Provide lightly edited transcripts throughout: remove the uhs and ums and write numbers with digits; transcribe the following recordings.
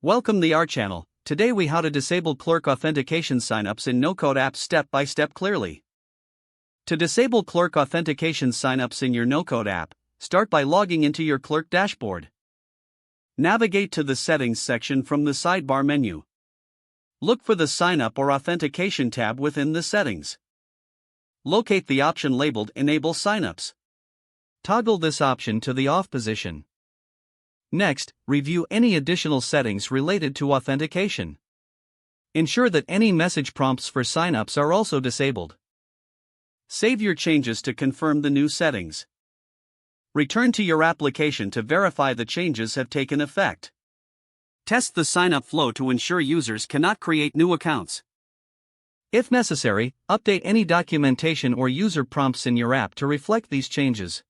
Welcome to our channel. Today we how to disable Clerk authentication signups in no-code apps step by step clearly. To disable Clerk authentication signups in your no-code app, start by logging into your Clerk dashboard. Navigate to the Settings section from the sidebar menu. Look for the Sign Up or Authentication tab within the settings. Locate the option labeled Enable Signups. Toggle this option to the off position. Next, review any additional settings related to authentication. Ensure that any message prompts for signups are also disabled. Save your changes to confirm the new settings. Return to your application to verify the changes have taken effect. Test the sign-up flow to ensure users cannot create new accounts. If necessary, update any documentation or user prompts in your app to reflect these changes.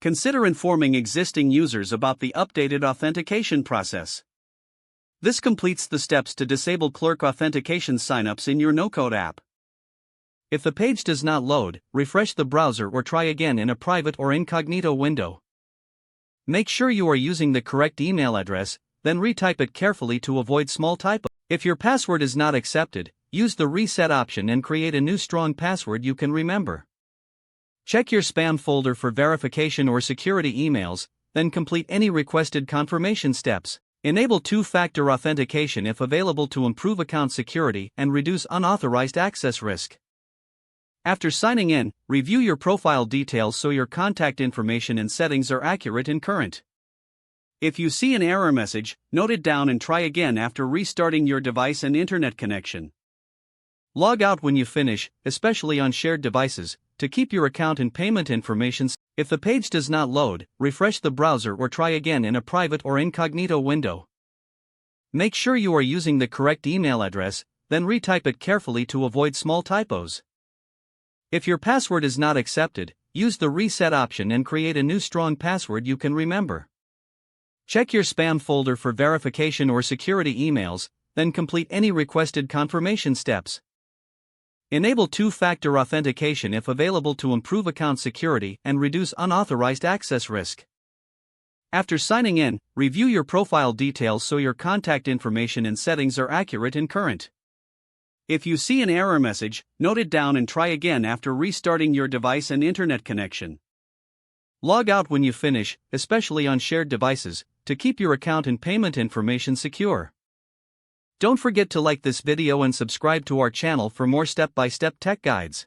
Consider informing existing users about the updated authentication process. This completes the steps to disable Clerk authentication signups in your no-code app. If the page does not load, refresh the browser or try again in a private or incognito window. Make sure you are using the correct email address, then retype it carefully to avoid small typos. If your password is not accepted, use the reset option and create a new strong password you can remember. Check your spam folder for verification or security emails, then complete any requested confirmation steps. Enable two-factor authentication if available to improve account security and reduce unauthorized access risk. After signing in, review your profile details so your contact information and settings are accurate and current. If you see an error message, note it down and try again after restarting your device and internet connection. Log out when you finish, especially on shared devices, to keep your account and payment information. If the page does not load, refresh the browser or try again in a private or incognito window. Make sure you are using the correct email address, then retype it carefully to avoid small typos. If your password is not accepted, use the reset option and create a new strong password you can remember. Check your spam folder for verification or security emails, then complete any requested confirmation steps. Enable two-factor authentication if available to improve account security and reduce unauthorized access risk. After signing in, review your profile details so your contact information and settings are accurate and current. If you see an error message, note it down and try again after restarting your device and internet connection. Log out when you finish, especially on shared devices, to keep your account and payment information secure. Don't forget to like this video and subscribe to our channel for more step-by-step tech guides.